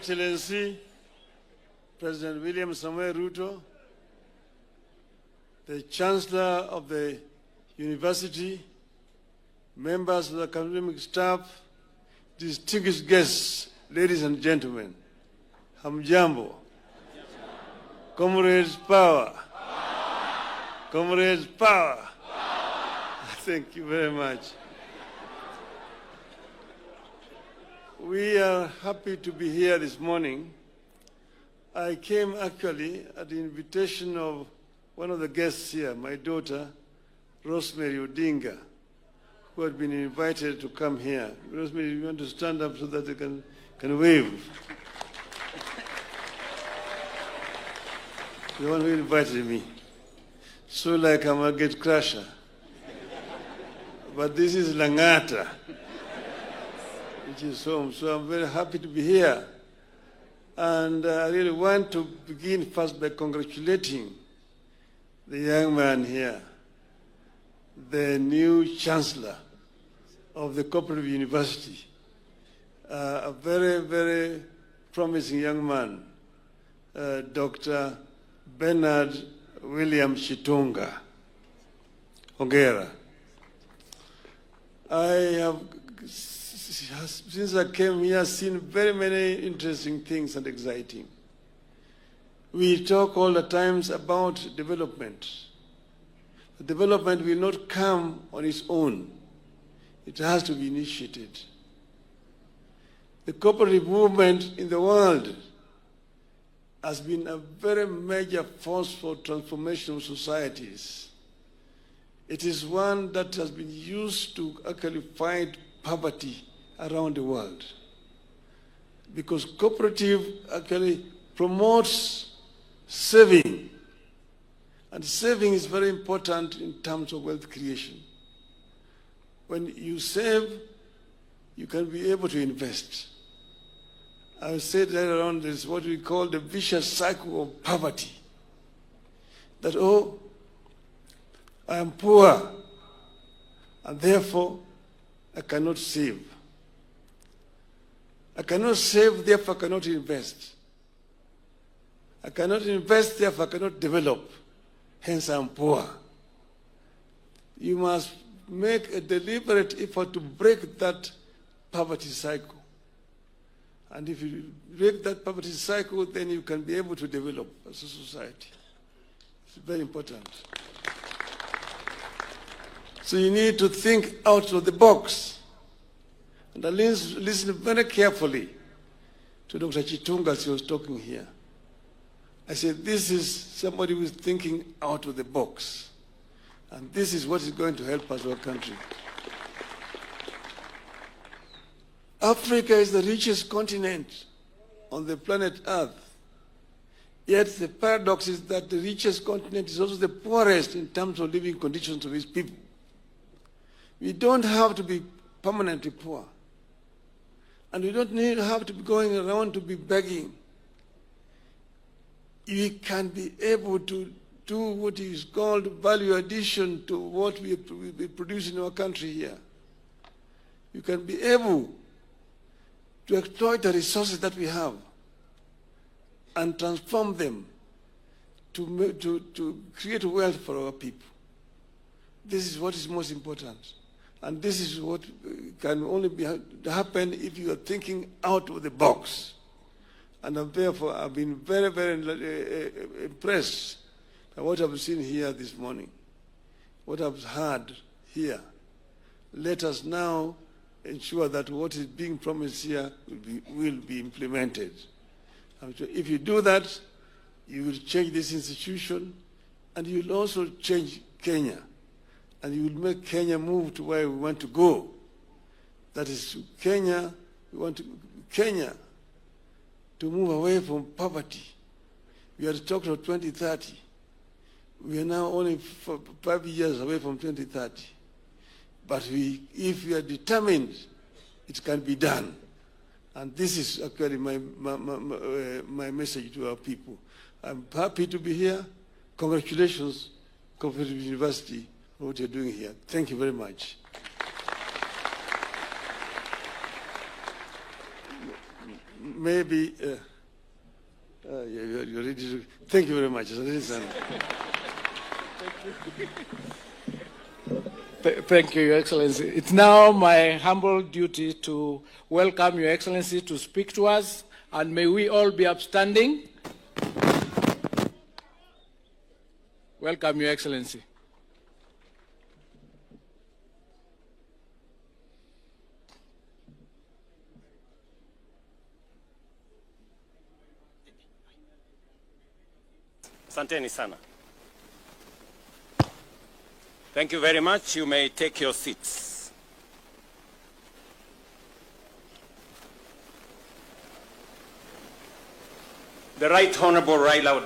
Excellency President William Samoei Ruto, the Chancellor of the University, members of the academic staff, distinguished guests, ladies and gentlemen, hamjambo. Comrades power. Comrades power. Thank you very much. We are happy to be here this morning. I came actually at the invitation of one of the guests here, my daughter, Rosemary Odinga, who had been invited to come here. Rosemary, you want to stand up so that you can wave? The one who invited me. So like I'm a gate crasher. But this is Langata, which is home. So I'm very happy to be here. And I really want to begin first by congratulating the young man here, the new Chancellor of the Cooperative University, a very, very promising young man, Dr. Bernard William Shitunga. Hongera. I have, since I came here, seen very many interesting things and exciting. We talk all the times about development. The development will not come on its own. It has to be initiated. The cooperative movement in the world has been a very major force for transformation of societies. It is one that has been used to actually fight poverty around the world. Because cooperative actually promotes saving. And saving is very important in terms of wealth creation. When you save, you can be able to invest. I said that around this, what we call the vicious cycle of poverty. That, oh, I am poor, and therefore I cannot save. I cannot save, therefore I cannot invest. I cannot invest, therefore I cannot develop. Hence I am poor. You must make a deliberate effort to break that poverty cycle. And if you break that poverty cycle, then you can be able to develop as a society. It's very important. So you need to think out of the box. And I listen very carefully to Dr. Chitunga as he was talking here. I said, this is somebody who is thinking out of the box. And this is what is going to help us, our country. Africa is the richest continent on the planet Earth. Yet the paradox is that the richest continent is also the poorest in terms of living conditions of its people. We don't have to be permanently poor. And we don't have to be going around to be begging. We can be able to do what is called value addition to what we produce in our country here. You can be able to exploit the resources that we have and transform them to create wealth for our people. This is what is most important. And this is what can only happen if you are thinking out of the box. And therefore, I've been very, very impressed by what I've seen here this morning, what I've heard here. Let us now ensure that what is being promised here will be implemented. And so if you do that, you will change this institution, and you will also change Kenya. And you will make Kenya move to where we want to go. That is, Kenya, we want Kenya to move away from poverty. We had talked of 2030. We are now only 5 years away from 2030. But if we are determined, it can be done. And this is actually my message to our people. I'm happy to be here. Congratulations, Cooperative University, for what you're doing here. Thank you very much. maybe you're ready to. Thank you very much. Thank you, Your Excellency. It's now my humble duty to welcome Your Excellency to speak to us, and may we all be upstanding. Welcome, Your Excellency. Asanteni sana. Thank you very much. You may take your seats. The Right Honorable Raila Odinga.